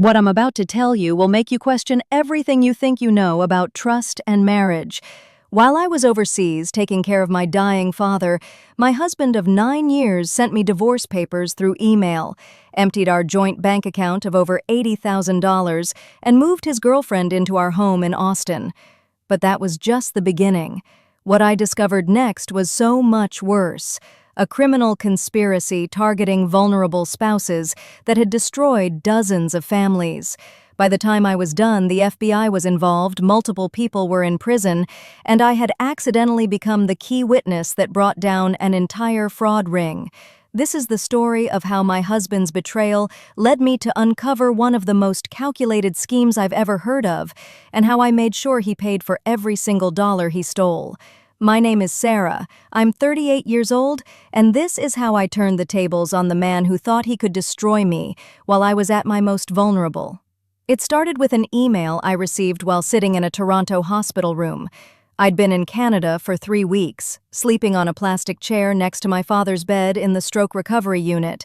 What I'm about to tell you will make you question everything you think you know about trust and marriage. While I was overseas taking care of my dying father, my husband of 9 years sent me divorce papers through email, emptied our joint bank account of over $80,000, and moved his girlfriend into our home in Austin. But that was just the beginning. What I discovered next was so much worse. A criminal conspiracy targeting vulnerable spouses that had destroyed dozens of families. By the time I was done, the FBI was involved, multiple people were in prison, and I had accidentally become the key witness that brought down an entire fraud ring. This is the story of how my husband's betrayal led me to uncover one of the most calculated schemes I've ever heard of, and how I made sure he paid for every single dollar he stole. My name is Sarah, I'm 38 years old, and this is how I turned the tables on the man who thought he could destroy me while I was at my most vulnerable. It started with an email I received while sitting in a Toronto hospital room. I'd been in Canada for 3 weeks, sleeping on a plastic chair next to my father's bed in the stroke recovery unit.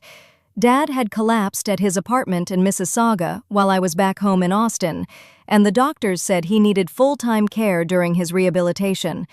Dad had collapsed at his apartment in Mississauga while I was back home in Austin, and the doctors said he needed full-time care during his rehabilitation.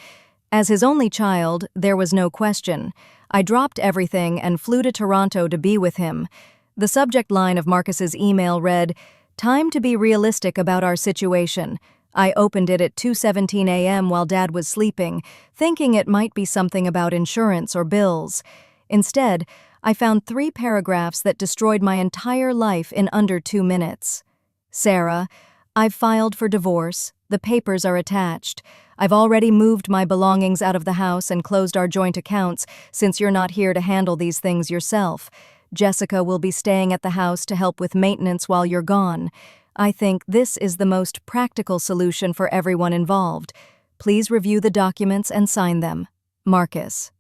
As his only child, there was no question. I dropped everything and flew to Toronto to be with him. The subject line of Marcus's email read, "Time to be realistic about our situation." I opened it at 2:17 a.m. while Dad was sleeping, thinking it might be something about insurance or bills. Instead, I found 3 paragraphs that destroyed my entire life in under 2 minutes. Sarah, I've filed for divorce. The papers are attached. I've already moved my belongings out of the house and closed our joint accounts since you're not here to handle these things yourself. Jessica will be staying at the house to help with maintenance while you're gone. I think this is the most practical solution for everyone involved. Please review the documents and sign them. Marcus.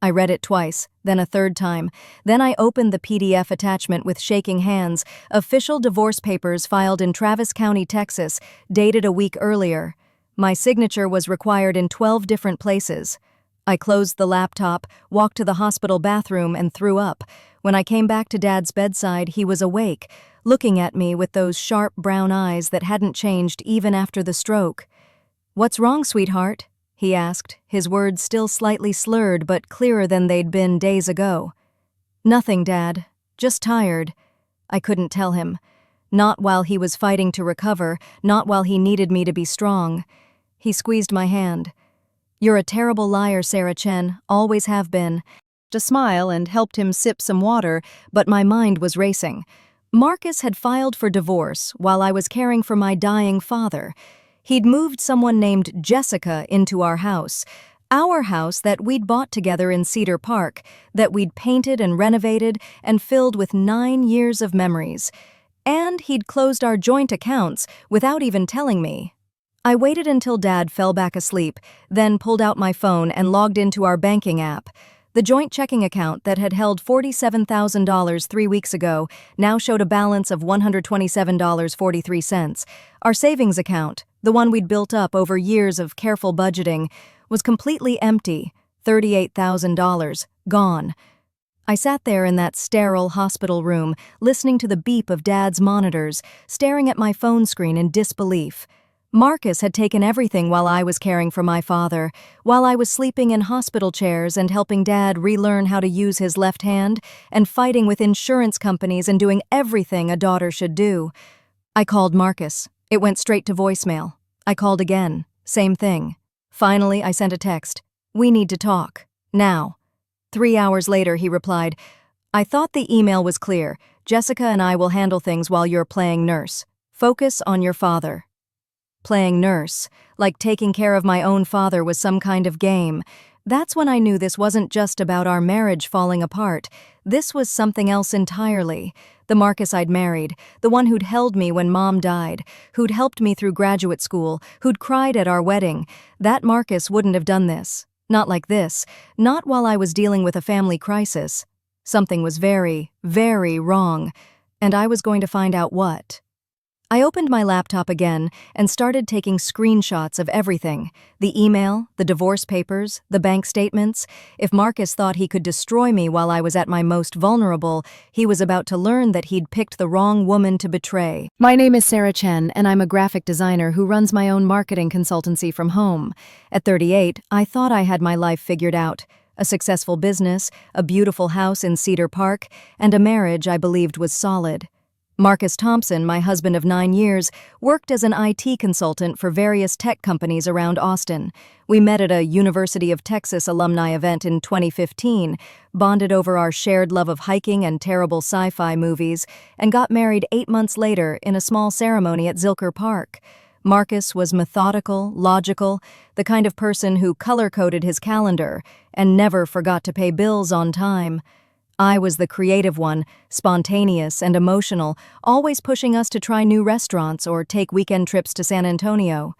I read it twice, then a third time. Then I opened the PDF attachment with shaking hands. Official divorce papers filed in Travis County, Texas, dated a week earlier. My signature was required in 12 different places. I closed the laptop, walked to the hospital bathroom, and threw up. When I came back to Dad's bedside, he was awake, looking at me with those sharp brown eyes that hadn't changed even after the stroke. "What's wrong, sweetheart?" he asked, his words still slightly slurred but clearer than they'd been days ago. "Nothing, Dad. Just tired." I couldn't tell him. Not while he was fighting to recover, not while he needed me to be strong. He squeezed my hand. "You're a terrible liar, Sarah Chen, always have been." To smile and helped him sip some water, but my mind was racing. Marcus had filed for divorce while I was caring for my dying father. He'd moved someone named Jessica into our house that we'd bought together in Cedar Park, that we'd painted and renovated and filled with 9 years of memories. And he'd closed our joint accounts without even telling me. I waited until Dad fell back asleep, then pulled out my phone and logged into our banking app. The joint checking account that had held $47,000 3 weeks ago now showed a balance of $127.43. Our savings account, the one we'd built up over years of careful budgeting, was completely empty, $38,000, gone. I sat there in that sterile hospital room, listening to the beep of Dad's monitors, staring at my phone screen in disbelief. Marcus had taken everything while I was caring for my father, while I was sleeping in hospital chairs and helping Dad relearn how to use his left hand, and fighting with insurance companies and doing everything a daughter should do. I called Marcus. It went straight to voicemail. I called again. Same thing. Finally, I sent a text. "We need to talk. Now." 3 hours later, he replied, "I thought the email was clear. Jessica and I will handle things while you're playing nurse. Focus on your father." Playing nurse, like taking care of my own father was some kind of game. That's when I knew this wasn't just about our marriage falling apart. This was something else entirely. The Marcus I'd married, the one who'd held me when Mom died, who'd helped me through graduate school, who'd cried at our wedding, that Marcus wouldn't have done this. Not like this. Not while I was dealing with a family crisis. Something was very, very wrong, and I was going to find out what. I opened my laptop again and started taking screenshots of everything: the email, the divorce papers, the bank statements. If Marcus thought he could destroy me while I was at my most vulnerable, he was about to learn that he'd picked the wrong woman to betray. My name is Sarah Chen, and I'm a graphic designer who runs my own marketing consultancy from home. At 38, I thought I had my life figured out: a successful business, a beautiful house in Cedar Park, and a marriage I believed was solid. Marcus Thompson, my husband of 9 years, worked as an IT consultant for various tech companies around Austin. We met at a University of Texas alumni event in 2015, bonded over our shared love of hiking and terrible sci-fi movies, and got married 8 months later in a small ceremony at Zilker Park. Marcus was methodical, logical, the kind of person who color-coded his calendar and never forgot to pay bills on time. I was the creative one, spontaneous and emotional, always pushing us to try new restaurants or take weekend trips to San Antonio.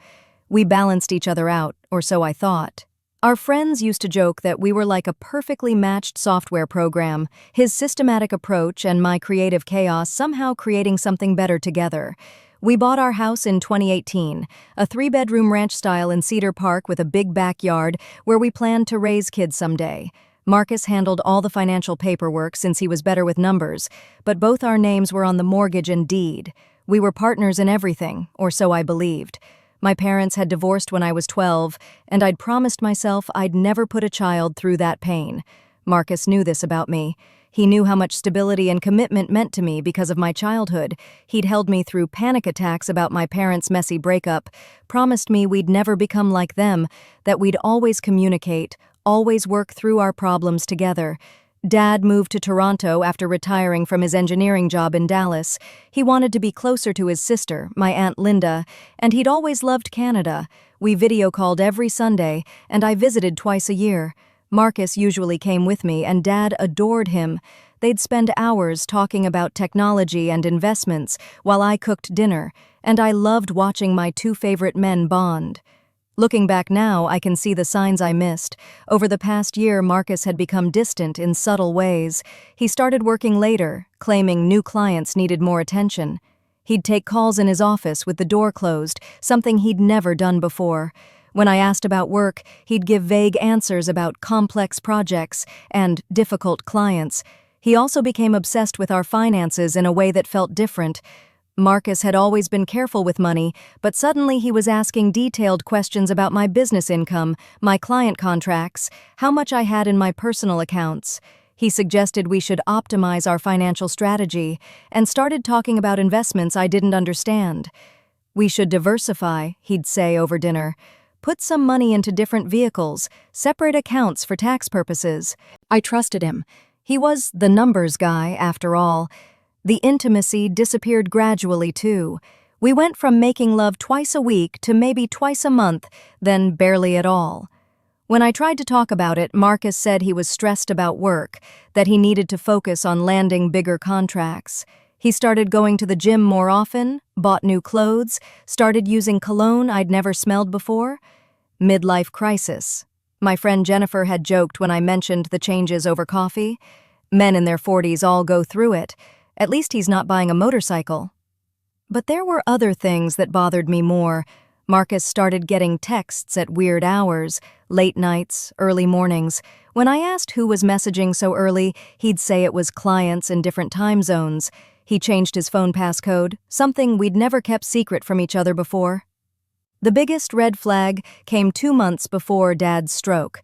We balanced each other out, or so I thought. Our friends used to joke that we were like a perfectly matched software program, his systematic approach and my creative chaos somehow creating something better together. We bought our house in 2018, a 3-bedroom ranch style in Cedar Park with a big backyard where we planned to raise kids someday. Marcus handled all the financial paperwork since he was better with numbers, but both our names were on the mortgage and deed. We were partners in everything, or so I believed. My parents had divorced when I was 12, and I'd promised myself I'd never put a child through that pain. Marcus knew this about me. He knew how much stability and commitment meant to me because of my childhood. He'd held me through panic attacks about my parents' messy breakup, promised me we'd never become like them, that we'd always communicate, always work through our problems together. Dad moved to Toronto after retiring from his engineering job in Dallas. He wanted to be closer to his sister, my Aunt Linda, and he'd always loved Canada. We video called every Sunday, and I visited twice a year. Marcus usually came with me, and Dad adored him. They'd spend hours talking about technology and investments while I cooked dinner, and I loved watching my two favorite men bond. Looking back now, I can see the signs I missed. Over the past year, Marcus had become distant in subtle ways. He started working later, claiming new clients needed more attention. He'd take calls in his office with the door closed, something he'd never done before. When I asked about work, he'd give vague answers about complex projects and difficult clients. He also became obsessed with our finances in a way that felt different. Marcus had always been careful with money, but suddenly he was asking detailed questions about my business income, my client contracts, how much I had in my personal accounts. He suggested we should optimize our financial strategy and started talking about investments I didn't understand. We should diversify, he'd say over dinner. Put some money into different vehicles, separate accounts for tax purposes. I trusted him. He was the numbers guy, after all. The intimacy disappeared gradually, too. We went from making love twice a week to maybe twice a month, then barely at all. When I tried to talk about it, Marcus said he was stressed about work, that he needed to focus on landing bigger contracts. He started going to the gym more often, bought new clothes, started using cologne I'd never smelled before. Midlife crisis. My friend Jennifer had joked when I mentioned the changes over coffee. Men in their 40s all go through it. At least he's not buying a motorcycle. But there were other things that bothered me more. Marcus started getting texts at weird hours, late nights, early mornings. When I asked who was messaging so early, he'd say it was clients in different time zones. He changed his phone passcode, something we'd never kept secret from each other before. The biggest red flag came 2 months before Dad's stroke.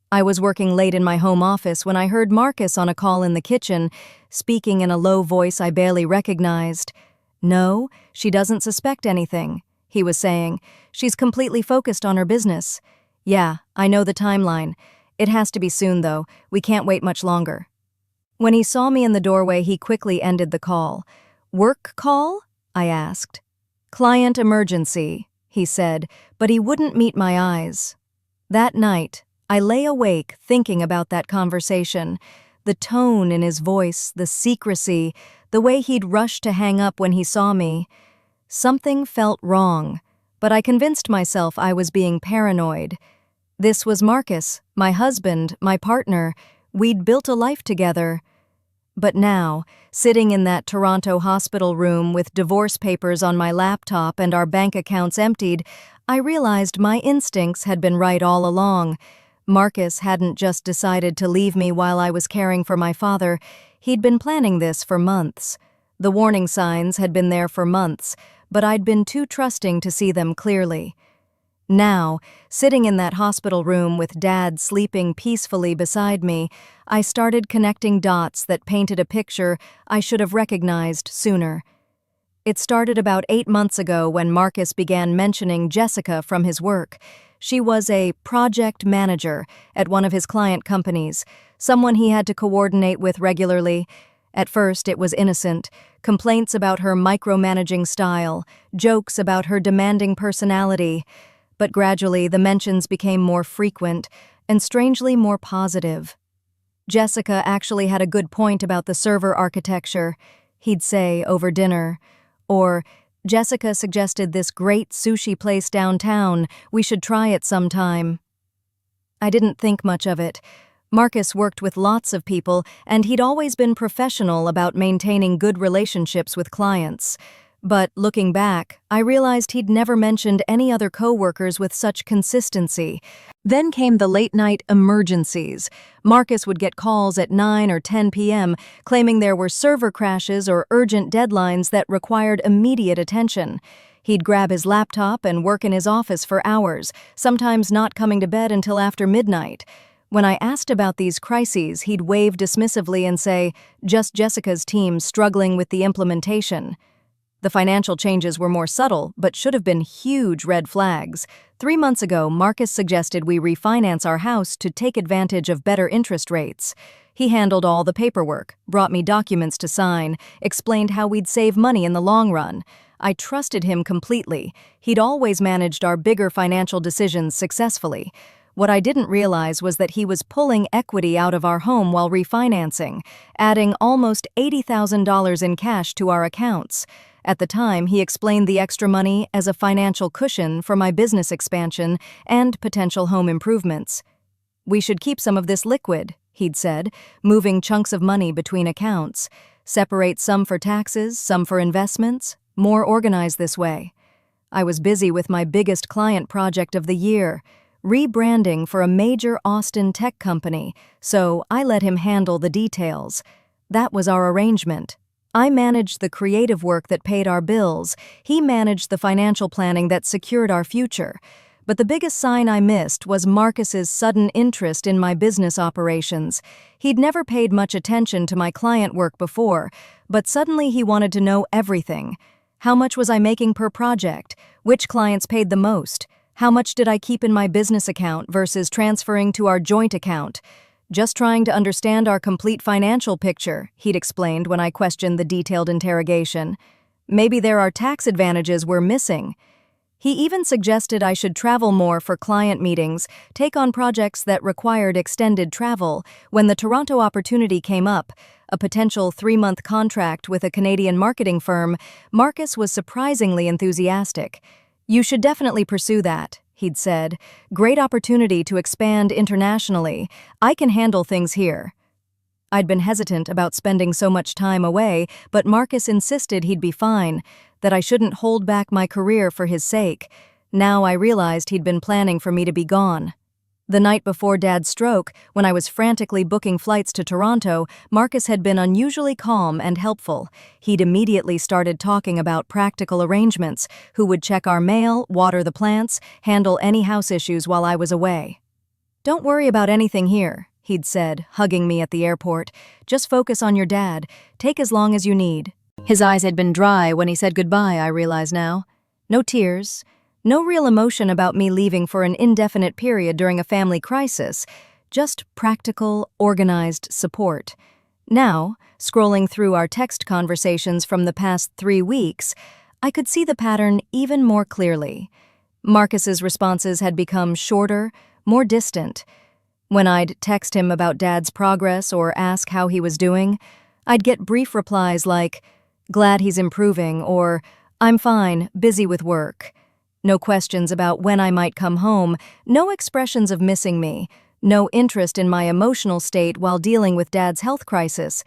I was working late in my home office when I heard Marcus on a call in the kitchen, speaking in a low voice I barely recognized. "No, she doesn't suspect anything," he was saying. "She's completely focused on her business." "Yeah, I know the timeline. It has to be soon, though. We can't wait much longer." When he saw me in the doorway, he quickly ended the call. "Work call?" I asked. "Client emergency," he said, but he wouldn't meet my eyes. That night, I lay awake thinking about that conversation, the tone in his voice, the secrecy, the way he'd rush to hang up when he saw me. Something felt wrong, but I convinced myself I was being paranoid. This was Marcus, my husband, my partner. We'd built a life together. But now, sitting in that Toronto hospital room with divorce papers on my laptop and our bank accounts emptied, I realized my instincts had been right all along. Marcus hadn't just decided to leave me while I was caring for my father. He'd been planning this for months. The warning signs had been there for months, but I'd been too trusting to see them clearly. Now, sitting in that hospital room with Dad sleeping peacefully beside me, I started connecting dots that painted a picture I should have recognized sooner. It started about 8 months ago when Marcus began mentioning Jessica from his work. She was a project manager at one of his client companies, someone he had to coordinate with regularly. At first, it was innocent, complaints about her micromanaging style, jokes about her demanding personality. But gradually, the mentions became more frequent and strangely more positive. Jessica actually had a good point about the server architecture, he'd say over dinner. Or, Jessica suggested this great sushi place downtown, we should try it sometime. I didn't think much of it. Marcus worked with lots of people, and he'd always been professional about maintaining good relationships with clients. But looking back, I realized he'd never mentioned any other coworkers with such consistency. Then came the late-night emergencies. Marcus would get calls at 9 or 10 p.m. claiming there were server crashes or urgent deadlines that required immediate attention. He'd grab his laptop and work in his office for hours, sometimes not coming to bed until after midnight. When I asked about these crises, he'd wave dismissively and say, "Just Jessica's team struggling with the implementation." The financial changes were more subtle, but should have been huge red flags. 3 months ago, Marcus suggested we refinance our house to take advantage of better interest rates. He handled all the paperwork, brought me documents to sign, explained how we'd save money in the long run. I trusted him completely. He'd always managed our bigger financial decisions successfully. What I didn't realize was that he was pulling equity out of our home while refinancing, adding almost $80,000 in cash to our accounts. At the time, he explained the extra money as a financial cushion for my business expansion and potential home improvements. "We should keep some of this liquid," he'd said, moving chunks of money between accounts. "Separate some for taxes, some for investments, more organized this way." I was busy with my biggest client project of the year, rebranding for a major Austin tech company, so I let him handle the details. That was our arrangement. I managed the creative work that paid our bills. He managed the financial planning that secured our future. But the biggest sign I missed was Marcus's sudden interest in my business operations. He'd never paid much attention to my client work before, but suddenly he wanted to know everything. How much was I making per project? Which clients paid the most? How much did I keep in my business account versus transferring to our joint account? "Just trying to understand our complete financial picture," he'd explained when I questioned the detailed interrogation. "Maybe there are tax advantages we're missing." He even suggested I should travel more for client meetings, take on projects that required extended travel. When the Toronto opportunity came up, a potential 3-month contract with a Canadian marketing firm, Marcus was surprisingly enthusiastic. "You should definitely pursue that," he'd said. "Great opportunity to expand internationally. I can handle things here." I'd been hesitant about spending so much time away, but Marcus insisted he'd be fine, that I shouldn't hold back my career for his sake. Now I realized he'd been planning for me to be gone. The night before Dad's stroke, when I was frantically booking flights to Toronto, Marcus had been unusually calm and helpful. He'd immediately started talking about practical arrangements, who would check our mail, water the plants, handle any house issues while I was away. "Don't worry about anything here," he'd said, hugging me at the airport. "Just focus on your dad. Take as long as you need." His eyes had been dry when he said goodbye, I realize now. No tears. No real emotion about me leaving for an indefinite period during a family crisis, just practical, organized support. Now, scrolling through our text conversations from the past 3 weeks, I could see the pattern even more clearly. Marcus's responses had become shorter, more distant. When I'd text him about Dad's progress or ask how he was doing, I'd get brief replies like, "Glad he's improving," or "I'm fine, busy with work." No questions about when I might come home, no expressions of missing me, no interest in my emotional state while dealing with Dad's health crisis.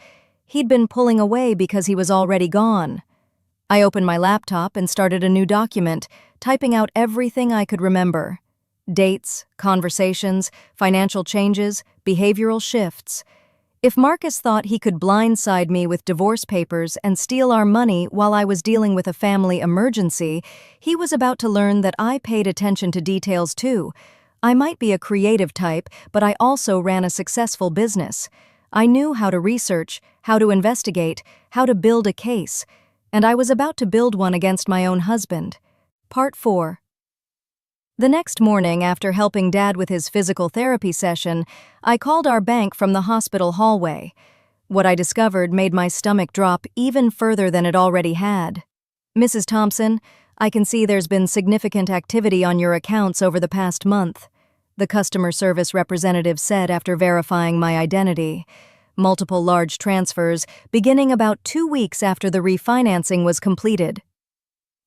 He'd been pulling away because he was already gone. I opened my laptop and started a new document, typing out everything I could remember. Dates, conversations, financial changes, behavioral shifts. If Marcus thought he could blindside me with divorce papers and steal our money while I was dealing with a family emergency, he was about to learn that I paid attention to details too. I might be a creative type, but I also ran a successful business. I knew how to research, how to investigate, how to build a case, and I was about to build one against my own husband. Part 4. The next morning, after helping Dad with his physical therapy session, I called our bank from the hospital hallway. What I discovered made my stomach drop even further than it already had. "Mrs. Thompson, I can see there's been significant activity on your accounts over the past month," the customer service representative said after verifying my identity. Multiple large transfers, beginning about 2 weeks after the refinancing was completed.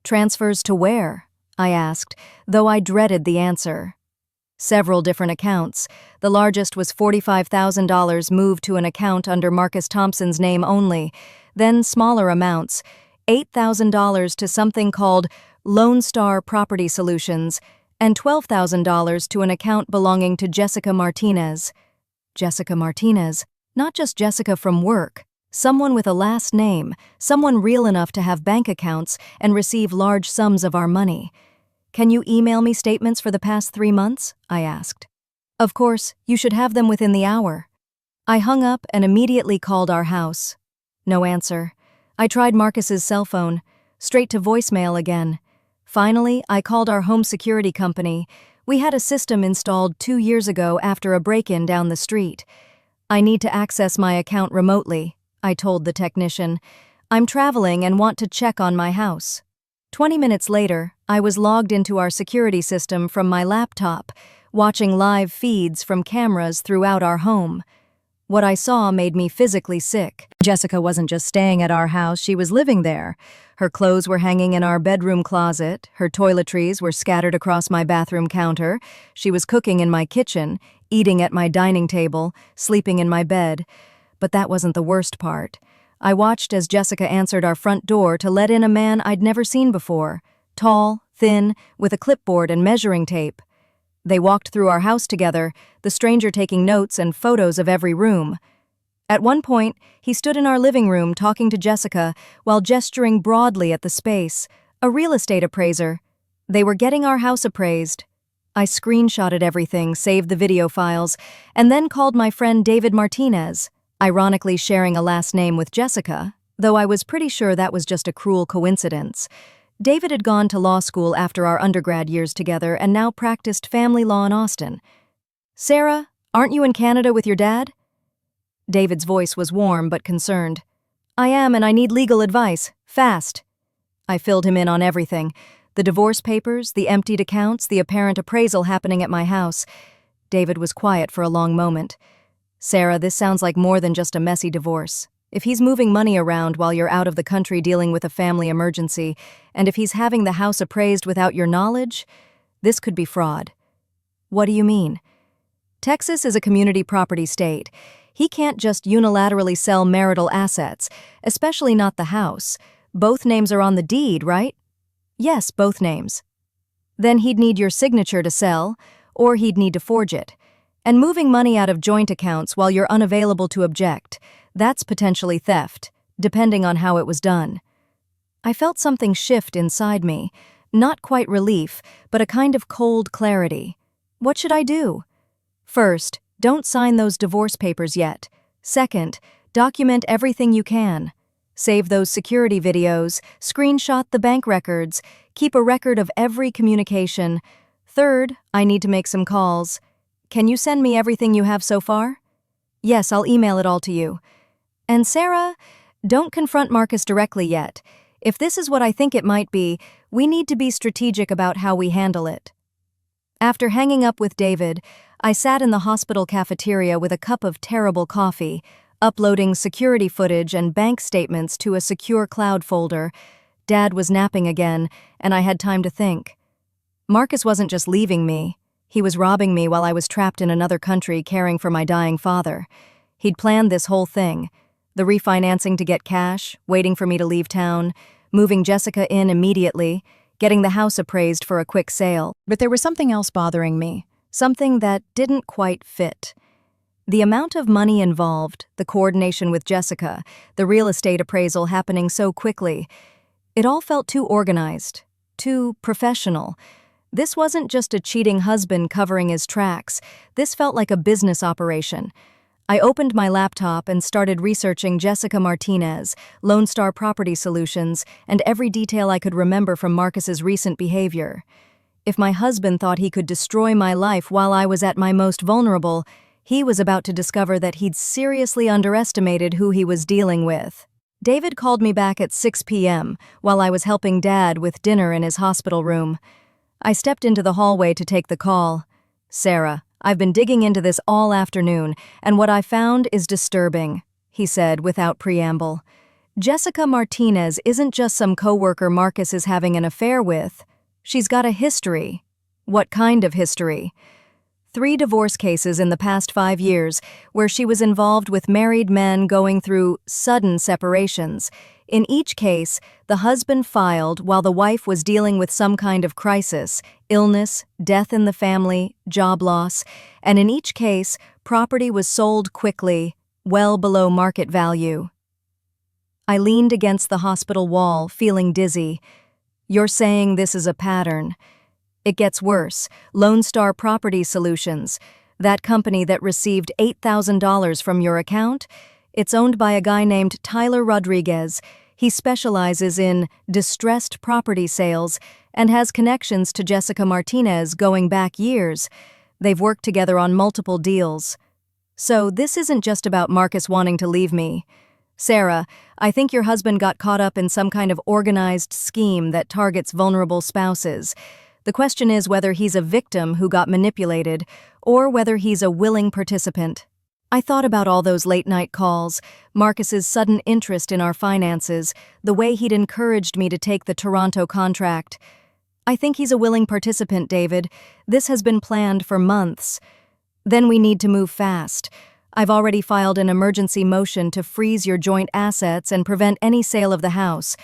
"Transfers to where?" I asked, though I dreaded the answer. "Several different accounts. The largest was $45,000 moved to an account under Marcus Thompson's name only. Then smaller amounts, $8,000 to something called Lone Star Property Solutions, and $12,000 to an account belonging to Jessica Martinez." Jessica Martinez, not just Jessica from work. Someone with a last name, someone real enough to have bank accounts and receive large sums of our money. "Can you email me statements for the past 3 months?" I asked. "Of course, you should have them within the hour." I hung up and immediately called our house. No answer. I tried Marcus's cell phone, straight to voicemail again. Finally, I called our home security company. We had a system installed 2 years ago after a break-in down the street. "I need to access my account remotely," I told the technician. "I'm traveling and want to check on my house." 20 minutes later, I was logged into our security system from my laptop, watching live feeds from cameras throughout our home. What I saw made me physically sick. Jessica wasn't just staying at our house, she was living there. Her clothes were hanging in our bedroom closet, her toiletries were scattered across my bathroom counter, she was cooking in my kitchen, eating at my dining table, sleeping in my bed. But that wasn't the worst part. I watched as Jessica answered our front door to let in a man I'd never seen before. Tall, thin, with a clipboard and measuring tape. They walked through our house together, the stranger taking notes and photos of every room. At one point, he stood in our living room talking to Jessica while gesturing broadly at the space, a real estate appraiser. They were getting our house appraised. I screenshotted everything, saved the video files, and then called my friend David Martinez, ironically sharing a last name with Jessica, though I was pretty sure that was just a cruel coincidence. David had gone to law school after our undergrad years together and now practiced family law in Austin. "Sarah, aren't you in Canada with your dad?" David's voice was warm but concerned. "I am, and I need legal advice. Fast." I filled him in on everything. The divorce papers, the emptied accounts, the apparent appraisal happening at my house. David was quiet for a long moment. "Sarah, this sounds like more than just a messy divorce. If he's moving money around while you're out of the country dealing with a family emergency, and if he's having the house appraised without your knowledge, this could be fraud." "What do you mean?" "Texas is a community property state. He can't just unilaterally sell marital assets, especially not the house. Both names are on the deed, right?" "Yes, both names." "Then he'd need your signature to sell, or he'd need to forge it. And moving money out of joint accounts while you're unavailable to object, that's potentially theft, depending on how it was done." I felt something shift inside me, not quite relief, but a kind of cold clarity. What should I do? First, don't sign those divorce papers yet. Second, document everything you can. Save those security videos, screenshot the bank records, keep a record of every communication. Third, I need to make some calls. "Can you send me everything you have so far?" "Yes, I'll email it all to you." "And Sarah, don't confront Marcus directly yet. If this is what I think it might be, we need to be strategic about how we handle it." After hanging up with David, I sat in the hospital cafeteria with a cup of terrible coffee, uploading security footage and bank statements to a secure cloud folder. Dad was napping again, and I had time to think. Marcus wasn't just leaving me. He was robbing me while I was trapped in another country caring for my dying father. He'd planned this whole thing. The refinancing to get cash, waiting for me to leave town, moving Jessica in immediately, getting the house appraised for a quick sale. But there was something else bothering me, something that didn't quite fit. The amount of money involved, the coordination with Jessica, the real estate appraisal happening so quickly, it all felt too organized, too professional. This wasn't just a cheating husband covering his tracks. This felt like a business operation. I opened my laptop and started researching Jessica Martinez, Lone Star Property Solutions, and every detail I could remember from Marcus's recent behavior. If my husband thought he could destroy my life while I was at my most vulnerable, he was about to discover that he'd seriously underestimated who he was dealing with. David called me back at 6 p.m. while I was helping Dad with dinner in his hospital room. I stepped into the hallway to take the call. "Sarah, I've been digging into this all afternoon, and what I found is disturbing," he said without preamble. "Jessica Martinez isn't just some coworker Marcus is having an affair with. She's got a history." "What kind of history?" 3 divorce cases in the past 5 years where she was involved with married men going through sudden separations. In each case, the husband filed while the wife was dealing with some kind of crisis, illness, death in the family, job loss, and in each case, property was sold quickly, well below market value. I leaned against the hospital wall, feeling dizzy. "You're saying this is a pattern?" "It gets worse. Lone Star Property Solutions, that company that received $8,000 from your account, it's owned by a guy named Tyler Rodriguez. He specializes in distressed property sales and has connections to Jessica Martinez going back years. They've worked together on multiple deals. So this isn't just about Marcus wanting to leave me. Sarah, I think your husband got caught up in some kind of organized scheme that targets vulnerable spouses. The question is whether he's a victim who got manipulated or whether he's a willing participant." I thought about all those late-night calls, Marcus's sudden interest in our finances, the way he'd encouraged me to take the Toronto contract. "I think he's a willing participant, David. This has been planned for months. Then we need to move fast. I've already filed an emergency motion to freeze your joint assets and prevent any sale of the house.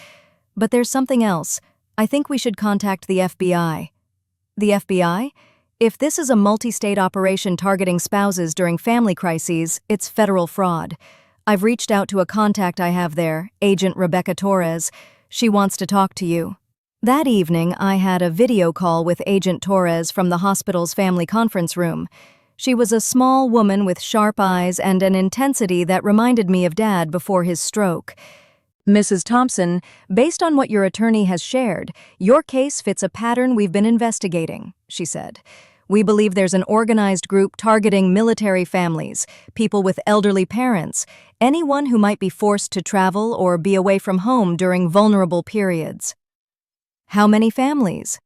But there's something else. I think we should contact the FBI." "The FBI? If this is a multi-state operation targeting spouses during family crises, it's federal fraud. I've reached out to a contact I have there, Agent Rebecca Torres. She wants to talk to you." That evening, I had a video call with Agent Torres from the hospital's family conference room. She was a small woman with sharp eyes and an intensity that reminded me of Dad before his stroke. "Mrs. Thompson, based on what your attorney has shared, your case fits a pattern we've been investigating," she said. "We believe there's an organized group targeting military families, people with elderly parents, anyone who might be forced to travel or be away from home during vulnerable periods." "How many families?"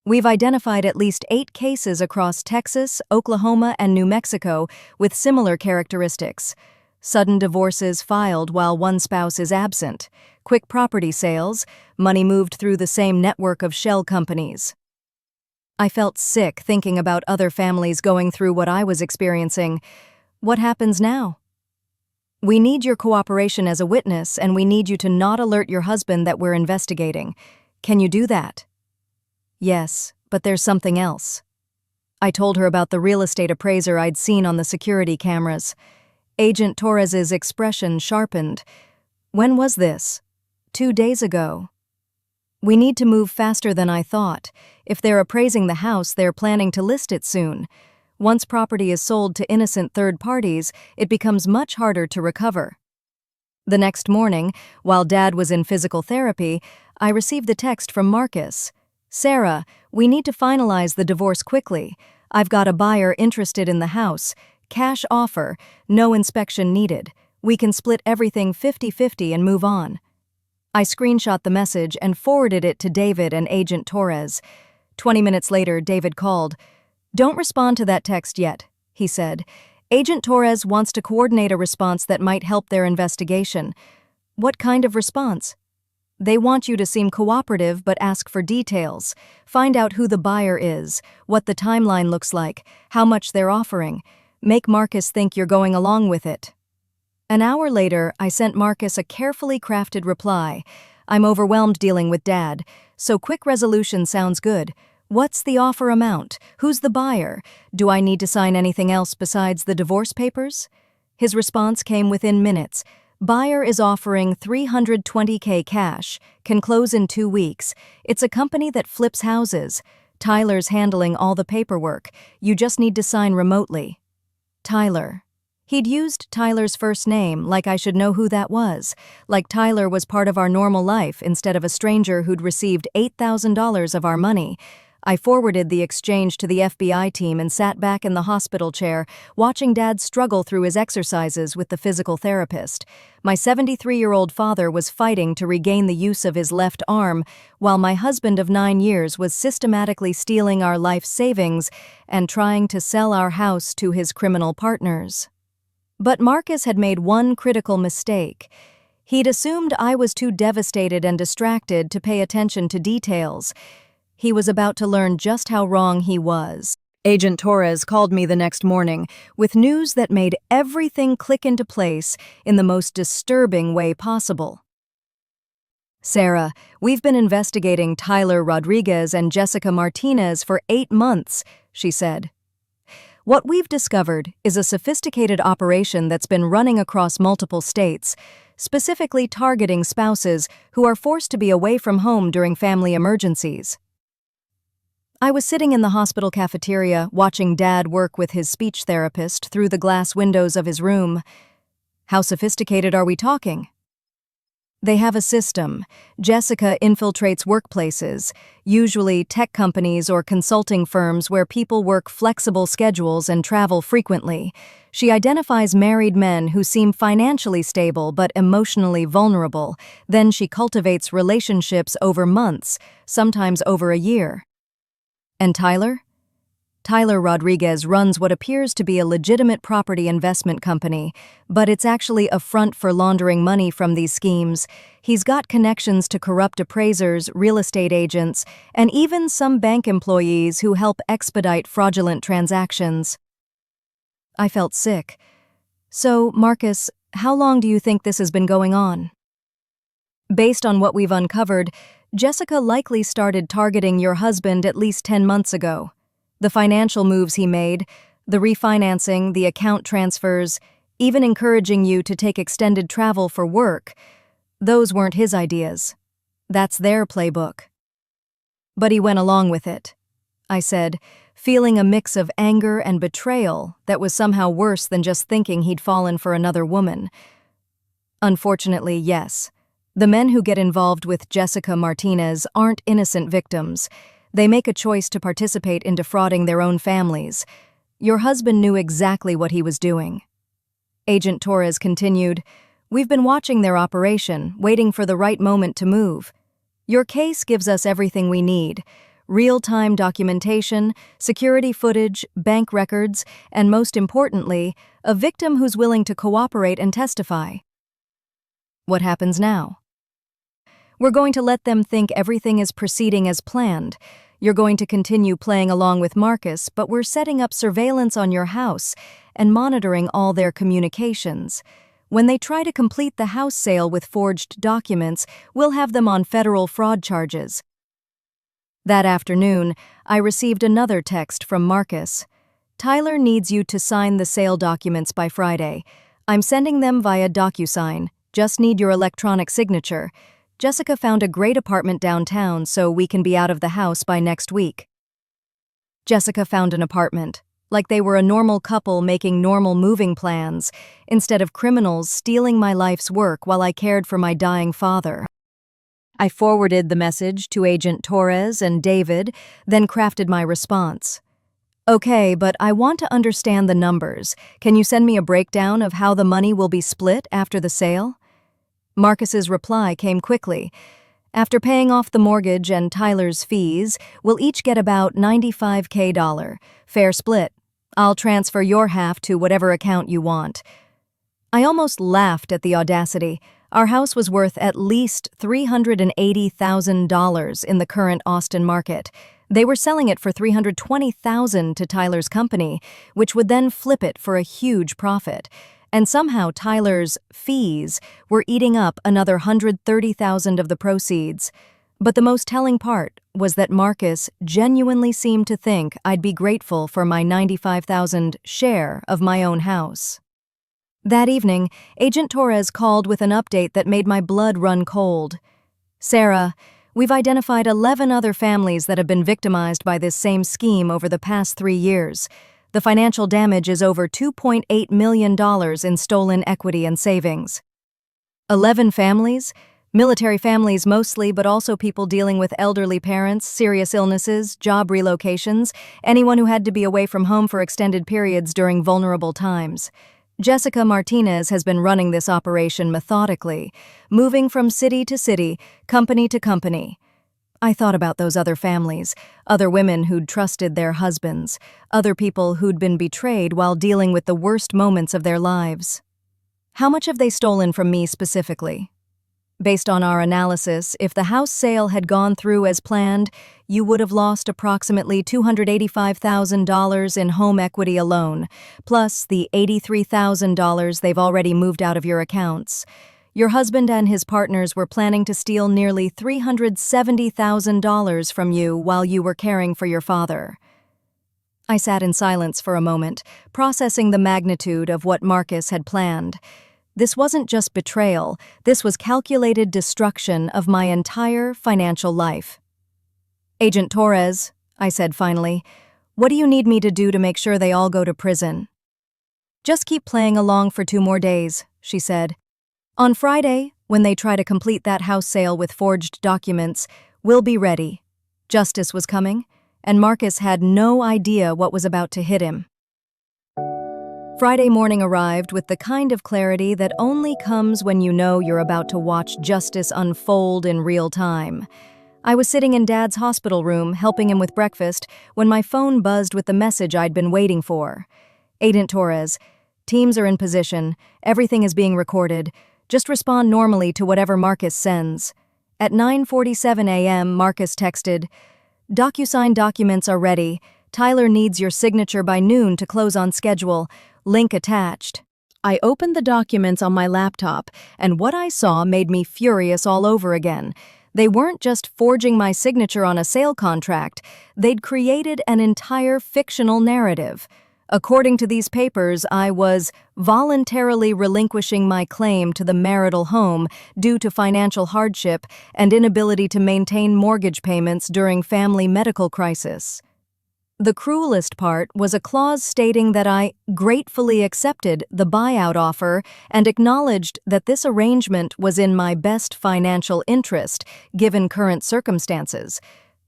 "We've identified at least 8 cases across Texas, Oklahoma, and New Mexico with similar characteristics. Sudden divorces filed while one spouse is absent, quick property sales, money moved through the same network of shell companies." I felt sick thinking about other families going through what I was experiencing. "What happens now?" "We need your cooperation as a witness, and we need you to not alert your husband that we're investigating. Can you do that?" "Yes, but there's something else." I told her about the real estate appraiser I'd seen on the security cameras. Agent Torres's expression sharpened. "When was this?" 2 days ago." "We need to move faster than I thought. If they're appraising the house, they're planning to list it soon. Once property is sold to innocent third parties, it becomes much harder to recover." The next morning, while Dad was in physical therapy, I received the text from Marcus. "Sarah, we need to finalize the divorce quickly. I've got a buyer interested in the house. Cash offer, no inspection needed. We can split everything 50-50 and move on." I screenshot the message and forwarded it to David and Agent Torres. 20 minutes later, David called. "Don't respond to that text yet," he said. "Agent Torres wants to coordinate a response that might help their investigation." "What kind of response?" "They want you to seem cooperative but ask for details. Find out who the buyer is, what the timeline looks like, how much they're offering. Make Marcus think you're going along with it." An hour later, I sent Marcus a carefully crafted reply. I'm overwhelmed dealing with Dad, so quick resolution sounds good. What's the offer amount? Who's the buyer? Do I need to sign anything else besides the divorce papers? His response came within minutes. Buyer is offering $320K cash, can close in 2 weeks. It's a company that flips houses. Tyler's handling all the paperwork. You just need to sign remotely. Tyler. He'd used Tyler's first name, like I should know who that was, like Tyler was part of our normal life instead of a stranger who'd received $8,000 of our money. I forwarded the exchange to the FBI team and sat back in the hospital chair, watching Dad struggle through his exercises with the physical therapist. My 73-year-old father was fighting to regain the use of his left arm, while my husband of 9 years was systematically stealing our life savings and trying to sell our house to his criminal partners. But Marcus had made one critical mistake. He'd assumed I was too devastated and distracted to pay attention to details. He was about to learn just how wrong he was. Agent Torres called me the next morning with news that made everything click into place in the most disturbing way possible. Sarah, we've been investigating Tyler Rodriguez and Jessica Martinez for 8 months, she said. What we've discovered is a sophisticated operation that's been running across multiple states, specifically targeting spouses who are forced to be away from home during family emergencies. I was sitting in the hospital cafeteria watching Dad work with his speech therapist through the glass windows of his room. How sophisticated are we talking? They have a system. Jessica infiltrates workplaces, usually tech companies or consulting firms where people work flexible schedules and travel frequently. She identifies married men who seem financially stable but emotionally vulnerable. Then she cultivates relationships over months, sometimes over a year. And Tyler? Tyler Rodriguez runs what appears to be a legitimate property investment company, but it's actually a front for laundering money from these schemes. He's got connections to corrupt appraisers, real estate agents, and even some bank employees who help expedite fraudulent transactions. I felt sick. So, Marcus, how long do you think this has been going on? Based on what we've uncovered, Jessica likely started targeting your husband at least 10 months ago. The financial moves he made, the refinancing, the account transfers, even encouraging you to take extended travel for work, those weren't his ideas. That's their playbook. But he went along with it, I said, feeling a mix of anger and betrayal that was somehow worse than just thinking he'd fallen for another woman. Unfortunately, yes. The men who get involved with Jessica Martinez aren't innocent victims. They make a choice to participate in defrauding their own families. Your husband knew exactly what he was doing. Agent Torres continued, "We've been watching their operation, waiting for the right moment to move. Your case gives us everything we need: real-time documentation, security footage, bank records, and most importantly, a victim who's willing to cooperate and testify." What happens now? We're going to let them think everything is proceeding as planned. You're going to continue playing along with Marcus, but we're setting up surveillance on your house and monitoring all their communications. When they try to complete the house sale with forged documents, we'll have them on federal fraud charges. That afternoon, I received another text from Marcus. Tyler needs you to sign the sale documents by Friday. I'm sending them via DocuSign. Just need your electronic signature. Jessica found a great apartment downtown, so we can be out of the house by next week. Jessica found an apartment, like they were a normal couple making normal moving plans, instead of criminals stealing my life's work while I cared for my dying father. I forwarded the message to Agent Torres and David, then crafted my response. "Okay, but I want to understand the numbers. Can you send me a breakdown of how the money will be split after the sale?" Marcus's reply came quickly. "After paying off the mortgage and Tyler's fees, we'll each get about $95K. Fair split. I'll transfer your half to whatever account you want." I almost laughed at the audacity. Our house was worth at least $380,000 in the current Austin market. They were selling it for $320,000 to Tyler's company, which would then flip it for a huge profit. And somehow Tyler's fees were eating up another $130,000 of the proceeds. But the most telling part was that Marcus genuinely seemed to think I'd be grateful for my $95,000 share of my own house. That evening, Agent Torres called with an update that made my blood run cold. "Sarah, we've identified 11 other families that have been victimized by this same scheme over the past 3 years. The financial damage is over $2.8 million in stolen equity and savings." 11 families? Military families mostly, but also people dealing with elderly parents, serious illnesses, job relocations, anyone who had to be away from home for extended periods during vulnerable times. Jessica Martinez has been running this operation methodically, moving from city to city, company to company. I thought about those other families, other women who'd trusted their husbands, other people who'd been betrayed while dealing with the worst moments of their lives. How much have they stolen from me specifically? Based on our analysis, if the house sale had gone through as planned, you would have lost approximately $285,000 in home equity alone, plus the $83,000 they've already moved out of your accounts. Your husband and his partners were planning to steal nearly $370,000 from you while you were caring for your father. I sat in silence for a moment, processing the magnitude of what Marcus had planned. This wasn't just betrayal, this was calculated destruction of my entire financial life. "Agent Torres," I said finally, "what do you need me to do to make sure they all go to prison?" "Just keep playing along for 2 more days," she said. "On Friday, when they try to complete that house sale with forged documents, we'll be ready." Justice was coming, and Marcus had no idea what was about to hit him. Friday morning arrived with the kind of clarity that only comes when you know you're about to watch justice unfold in real time. I was sitting in Dad's hospital room, helping him with breakfast, when my phone buzzed with the message I'd been waiting for. "Agent Torres, teams are in position, everything is being recorded. Just respond normally to whatever Marcus sends." At 9:47 a.m., Marcus texted, "DocuSign documents are ready. Tyler needs your signature by noon to close on schedule. Link attached." I opened the documents on my laptop, and what I saw made me furious all over again. They weren't just forging my signature on a sale contract, they'd created an entire fictional narrative. According to these papers, I was voluntarily relinquishing my claim to the marital home due to financial hardship and inability to maintain mortgage payments during family medical crisis. The cruelest part was a clause stating that I gratefully accepted the buyout offer and acknowledged that this arrangement was in my best financial interest, given current circumstances.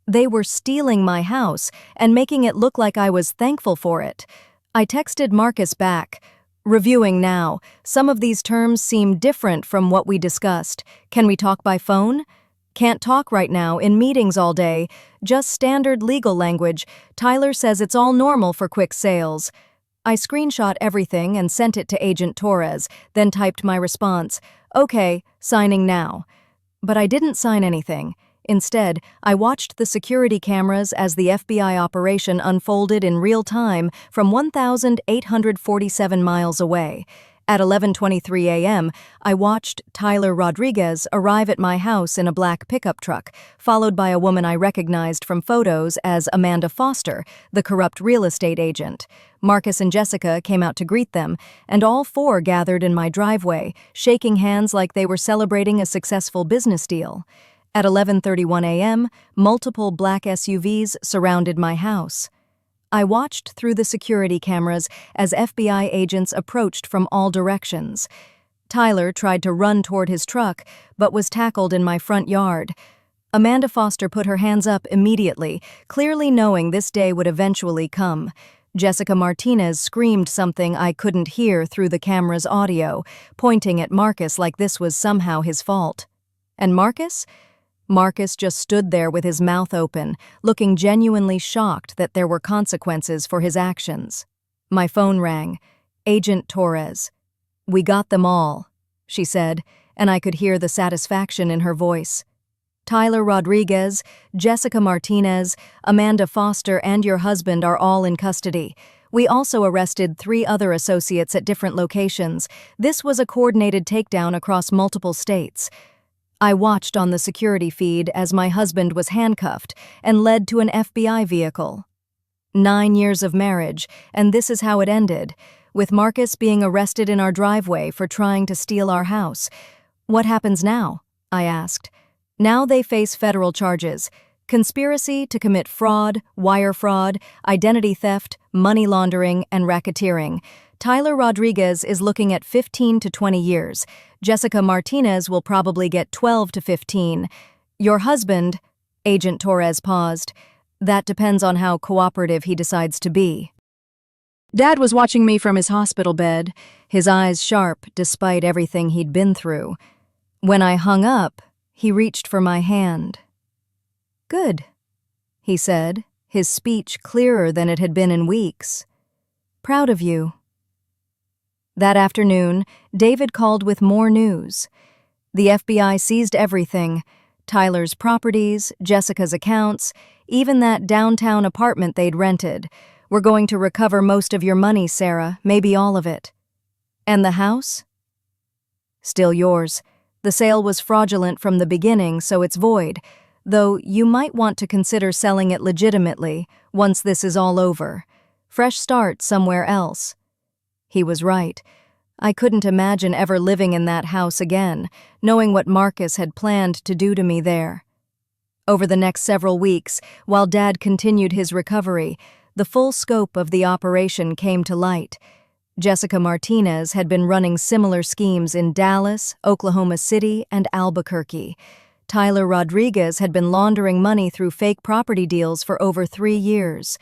They were stealing my house and making it look like I was thankful for it. I texted Marcus back, "Reviewing now. Some of these terms seem different from what we discussed. Can we talk by phone?" "Can't talk right now, in meetings all day. Just standard legal language. Tyler says it's all normal for quick sales." I screenshot everything and sent it to Agent Torres, then typed my response, "Okay, signing now." But I didn't sign anything. Instead, I watched the security cameras as the FBI operation unfolded in real time from 1,847 miles away. At 11:23 a.m., I watched Tyler Rodriguez arrive at my house in a black pickup truck, followed by a woman I recognized from photos as Amanda Foster, the corrupt real estate agent. Marcus and Jessica came out to greet them, and all 4 gathered in my driveway, shaking hands like they were celebrating a successful business deal. At 11:31 a.m., multiple black SUVs surrounded my house. I watched through the security cameras as FBI agents approached from all directions. Tyler tried to run toward his truck, but was tackled in my front yard. Amanda Foster put her hands up immediately, clearly knowing this day would eventually come. Jessica Martinez screamed something I couldn't hear through the camera's audio, pointing at Marcus like this was somehow his fault. And Marcus? Marcus just stood there with his mouth open, looking genuinely shocked that there were consequences for his actions. My phone rang. "Agent Torres." "We got them all," she said, and I could hear the satisfaction in her voice. "Tyler Rodriguez, Jessica Martinez, Amanda Foster, and your husband are all in custody. We also arrested 3 other associates at different locations. This was a coordinated takedown across multiple states. I watched on the security feed as my husband was handcuffed and led to an FBI vehicle. 9 years of marriage, and this is how it ended, with Marcus being arrested in our driveway for trying to steal our house. What happens now? I asked. Now they face federal charges: conspiracy to commit fraud, wire fraud, identity theft, money laundering, and racketeering. Tyler Rodriguez is looking at 15 to 20 years. Jessica Martinez will probably get 12 to 15. Your husband, Agent Torres paused. That depends on how cooperative he decides to be. Dad was watching me from his hospital bed, his eyes sharp despite everything he'd been through. When I hung up, he reached for my hand. "Good," he said, his speech clearer than it had been in weeks. "Proud of you." That afternoon, David called with more news. The FBI seized everything: Tyler's properties, Jessica's accounts, even that downtown apartment they'd rented. "We're going to recover most of your money, Sarah, maybe all of it." "And the house?" "Still yours. The sale was fraudulent from the beginning, so it's void, though you might want to consider selling it legitimately once this is all over. Fresh start somewhere else." He was right. I couldn't imagine ever living in that house again, knowing what Marcus had planned to do to me there. Over the next several weeks, while Dad continued his recovery, the full scope of the operation came to light. Jessica Martinez had been running similar schemes in Dallas, Oklahoma City, and Albuquerque. Tyler Rodriguez had been laundering money through fake property deals for over 3 years.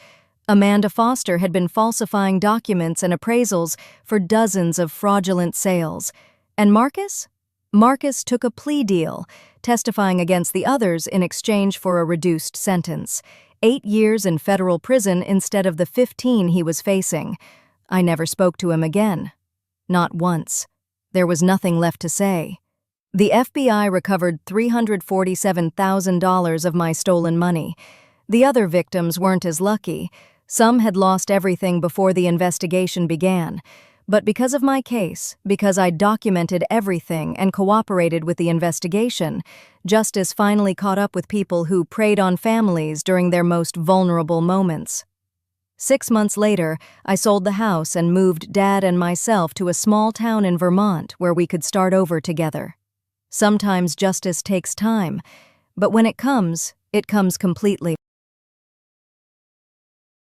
Amanda Foster had been falsifying documents and appraisals for dozens of fraudulent sales. And Marcus? Marcus took a plea deal, testifying against the others in exchange for a reduced sentence: 8 years in federal prison instead of the 15 he was facing. I never spoke to him again. Not once. There was nothing left to say. The FBI recovered $347,000 of my stolen money. The other victims weren't as lucky. Some had lost everything before the investigation began. But because of my case, because I documented everything and cooperated with the investigation, justice finally caught up with people who preyed on families during their most vulnerable moments. 6 months later, I sold the house and moved Dad and myself to a small town in Vermont where we could start over together. Sometimes justice takes time, but when it comes completely.